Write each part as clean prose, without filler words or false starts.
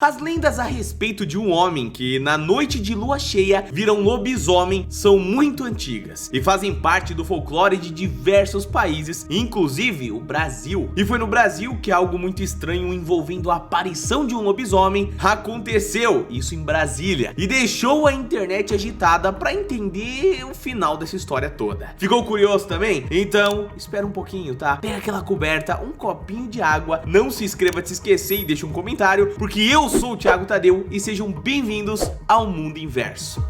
As lendas a respeito de um homem que, na noite de lua cheia, vira um lobisomem são muito antigas e fazem parte do folclore de diversos países, inclusive o Brasil. E foi no Brasil que algo muito estranho envolvendo a aparição de um lobisomem aconteceu, isso em Brasília, e deixou a internet agitada para entender o final dessa história toda. Ficou curioso também? Então, espera um pouquinho, tá? Pega aquela coberta, um copinho de água, não se inscreva de se esquecer e deixa um comentário, porque eu sou o Thiago Tadeu e sejam bem-vindos ao Mundo Inverso.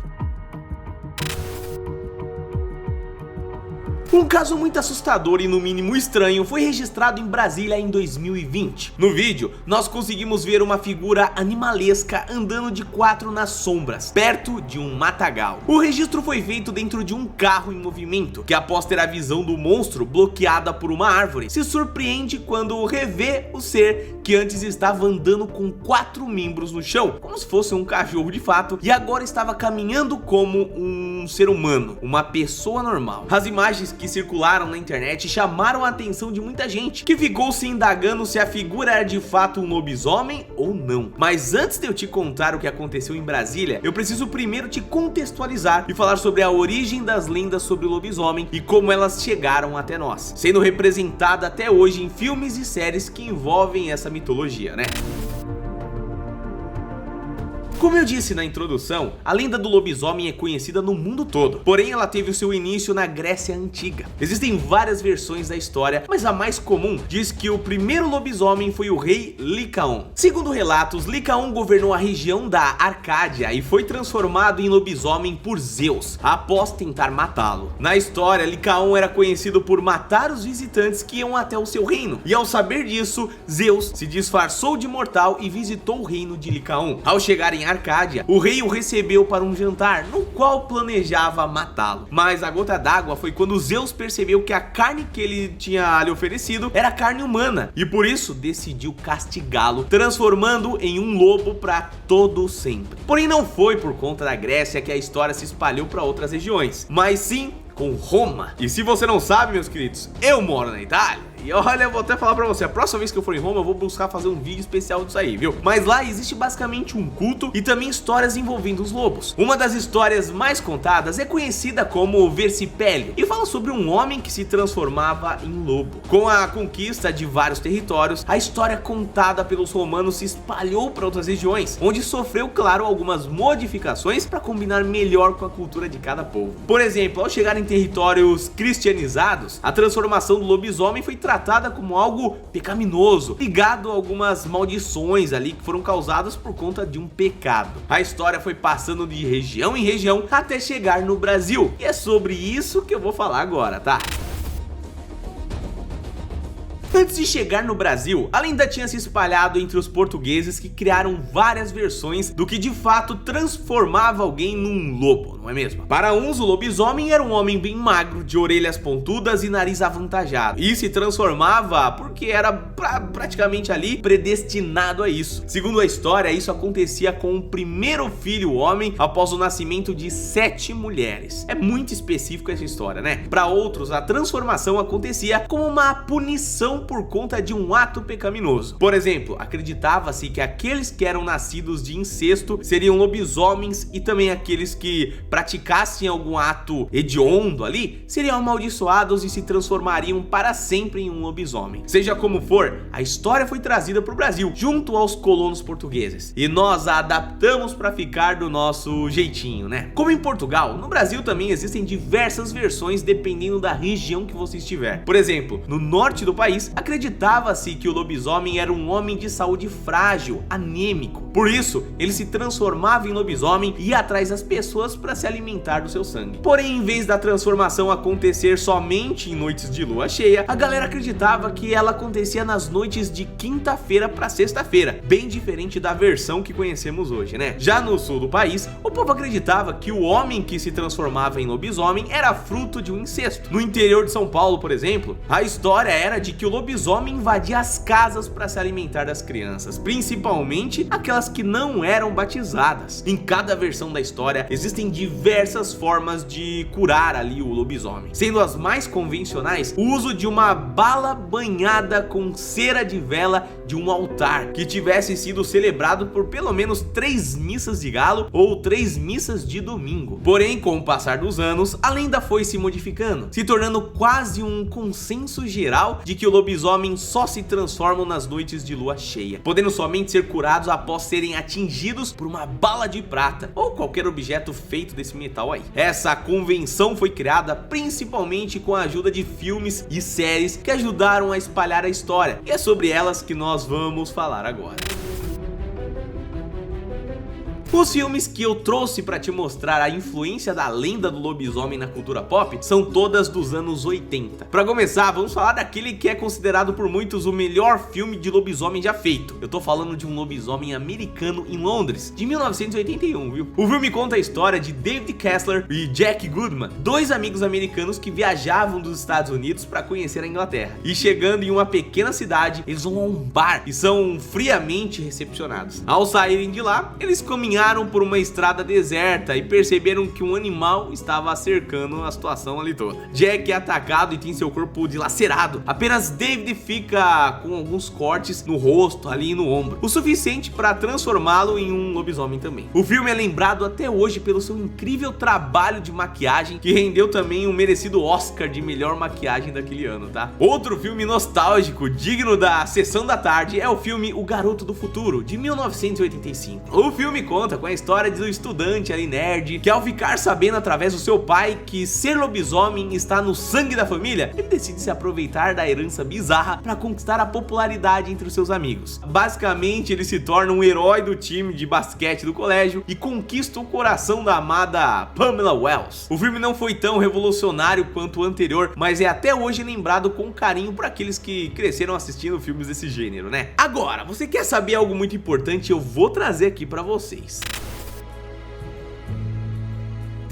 Um caso muito assustador e no mínimo estranho foi registrado em Brasília em 2020. No vídeo, nós conseguimos ver uma figura animalesca andando de quatro nas sombras, perto de um matagal. O registro foi feito dentro de um carro em movimento, que após ter a visão do monstro bloqueada por uma árvore, se surpreende quando revê o ser que antes estava andando com quatro membros no chão, como se fosse um cachorro de fato, e agora estava caminhando como um ser humano, uma pessoa normal. As imagens que circularam na internet chamaram a atenção de muita gente, que ficou se indagando se a figura era de fato um lobisomem ou não. Mas antes de eu te contar o que aconteceu em Brasília, eu preciso primeiro te contextualizar e falar sobre a origem das lendas sobre o lobisomem e como elas chegaram até nós, sendo representada até hoje em filmes e séries que envolvem essa mitologia, né? Como eu disse na introdução, a lenda do lobisomem é conhecida no mundo todo, porém ela teve o seu início na Grécia Antiga. Existem várias versões da história, mas a mais comum diz que o primeiro lobisomem foi o rei Licaon. Segundo relatos, Licaon governou a região da Arcádia e foi transformado em lobisomem por Zeus, após tentar matá-lo. Na história, Licaon era conhecido por matar os visitantes que iam até o seu reino, e ao saber disso, Zeus se disfarçou de mortal e visitou o reino de Licaon. Ao chegar em Arcádia, o rei o recebeu para um jantar, no qual planejava matá-lo. Mas a gota d'água foi quando Zeus percebeu que a carne que ele tinha lhe oferecido era carne humana, e por isso decidiu castigá-lo, transformando em um lobo para todo sempre. Porém não foi por conta da Grécia que a história se espalhou para outras regiões, mas sim com Roma. E se você não sabe, meus queridos, eu moro na Itália. E olha, eu vou até falar pra você, a próxima vez que eu for em Roma eu vou buscar fazer um vídeo especial disso aí, viu? Mas lá existe basicamente um culto e também histórias envolvendo os lobos. Uma das histórias mais contadas é conhecida como Versipélio e fala sobre um homem que se transformava em lobo. Com a conquista de vários territórios, a história contada pelos romanos se espalhou para outras regiões, onde sofreu, claro, algumas modificações para combinar melhor com a cultura de cada povo. Por exemplo, ao chegar em territórios cristianizados, a transformação do lobisomem foi tratada como algo pecaminoso, ligado a algumas maldições ali que foram causadas por conta de um pecado. A história foi passando de região em região até chegar no Brasil, e é sobre isso que eu vou falar agora, tá? Antes de chegar no Brasil, a lenda tinha se espalhado entre os portugueses, que criaram várias versões do que de fato transformava alguém num lobo, não é mesmo? Para uns, o lobisomem era um homem bem magro, de orelhas pontudas e nariz avantajado, e se transformava porque era praticamente ali predestinado a isso. Segundo a história, isso acontecia com o primeiro filho homem após o nascimento de 7 mulheres. É muito específico essa história, né? Para outros, a transformação acontecia como uma punição por conta de um ato pecaminoso. Por exemplo, acreditava-se que aqueles que eram nascidos de incesto seriam lobisomens, e também aqueles que praticassem algum ato hediondo ali seriam amaldiçoados e se transformariam para sempre em um lobisomem. Seja como for, a história foi trazida para o Brasil junto aos colonos portugueses, e nós a adaptamos para ficar do nosso jeitinho, né? Como em Portugal, no Brasil também existem diversas versões dependendo da região que você estiver. Por exemplo, no norte do país, acreditava-se que o lobisomem era um homem de saúde frágil, anêmico. Por isso, ele se transformava em lobisomem e ia atrás das pessoas para se alimentar do seu sangue. Porém, em vez da transformação acontecer somente em noites de lua cheia, a galera acreditava que ela acontecia nas noites de quinta-feira para sexta-feira, bem diferente da versão que conhecemos hoje, né? Já no sul do país, o povo acreditava que o homem que se transformava em lobisomem era fruto de um incesto. No interior de São Paulo, por exemplo, a história era de que o lobisomem invadia as casas para se alimentar das crianças, principalmente aquelas que não eram batizadas. Em cada versão da história existem diversas formas de curar ali o lobisomem, sendo as mais convencionais o uso de uma bala banhada com cera de vela de um altar que tivesse sido celebrado por pelo menos 3 missas de galo ou 3 missas de domingo. Porém, com o passar dos anos, a lenda foi se modificando, se tornando quase um consenso geral de que o lobisomem só se transformam nas noites de lua cheia, podendo somente ser curados após serem atingidos por uma bala de prata ou qualquer objeto feito desse metal aí. Essa convenção foi criada principalmente com a ajuda de filmes e séries que ajudaram a espalhar a história, e é sobre elas que nós vamos falar agora. Os filmes que eu trouxe para te mostrar a influência da lenda do lobisomem na cultura pop são todas dos anos 80. Para começar, vamos falar daquele que é considerado por muitos o melhor filme de lobisomem já feito. Eu tô falando de um lobisomem americano em Londres, de 1981, viu? O filme conta a história de David Kessler e Jack Goodman, dois amigos americanos que viajavam dos Estados Unidos para conhecer a Inglaterra. E chegando em uma pequena cidade, eles vão a um bar e são friamente recepcionados. Ao saírem de lá, eles caminharam por uma estrada deserta e perceberam que um animal estava cercando a situação ali toda. Jack é atacado e tem seu corpo dilacerado. Apenas David fica com alguns cortes no rosto, ali no ombro, o suficiente para transformá-lo em um lobisomem também. O filme é lembrado até hoje pelo seu incrível trabalho de maquiagem, que rendeu também um merecido Oscar de melhor maquiagem daquele ano, tá? Outro filme nostálgico, digno da sessão da tarde, é o filme O Garoto do Futuro, de 1985. O filme conta com a história do estudante ali nerd, que ao ficar sabendo através do seu pai que ser lobisomem está no sangue da família, ele decide se aproveitar da herança bizarra para conquistar a popularidade entre os seus amigos. Basicamente, ele se torna um herói do time de basquete do colégio e conquista o coração da amada Pamela Wells. O filme não foi tão revolucionário quanto o anterior, mas é até hoje lembrado com carinho por aqueles que cresceram assistindo filmes desse gênero, né? Agora, você quer saber algo muito importante? Eu vou trazer aqui para vocês.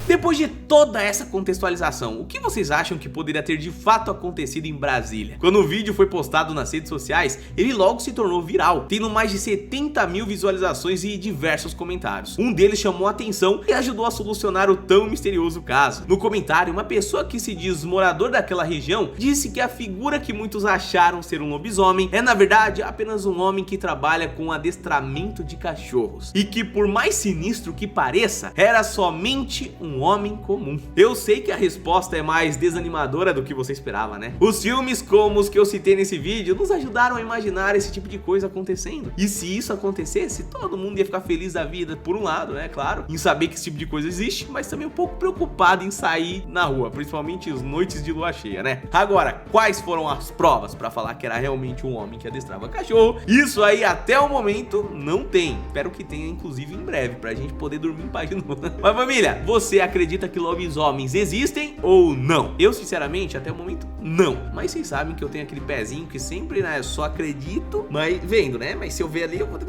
Depois de toda essa contextualização, o que vocês acham que poderia ter de fato acontecido em Brasília? Quando o vídeo foi postado nas redes sociais, ele logo se tornou viral, tendo mais de 70 mil visualizações e diversos comentários. Um deles chamou a atenção e ajudou a solucionar o tão misterioso caso. No comentário, uma pessoa que se diz morador daquela região disse que a figura que muitos acharam ser um lobisomem é na verdade apenas um homem que trabalha com adestramento de cachorros, e que por mais sinistro que pareça, era somente um homem comum. Eu sei que a resposta é mais desanimadora do que você esperava, né? Os filmes como os que eu citei nesse vídeo nos ajudaram a imaginar esse tipo de coisa acontecendo. E se isso acontecesse, todo mundo ia ficar feliz da vida, por um lado, né, claro, em saber que esse tipo de coisa existe, mas também um pouco preocupado em sair na rua, principalmente as noites de lua cheia, né? Agora, quais foram as provas para falar que era realmente um homem que adestrava cachorro? Isso aí até o momento não tem. Espero que tenha, inclusive, em breve, pra gente poder dormir em paz de novo. Mas família, você acredita que lobisomens existem ou não? Eu sinceramente até o momento não, mas vocês sabem que eu tenho aquele pezinho que sempre, né, só acredito, mas vendo, né, mas se eu ver ali eu vou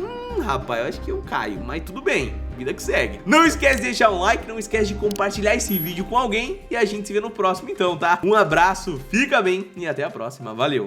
rapaz, eu acho que eu caio, mas tudo bem, vida que segue. Não esquece de deixar um like, não esquece de compartilhar esse vídeo com alguém e a gente se vê no próximo então, tá? Um abraço, fica bem e até a próxima, valeu!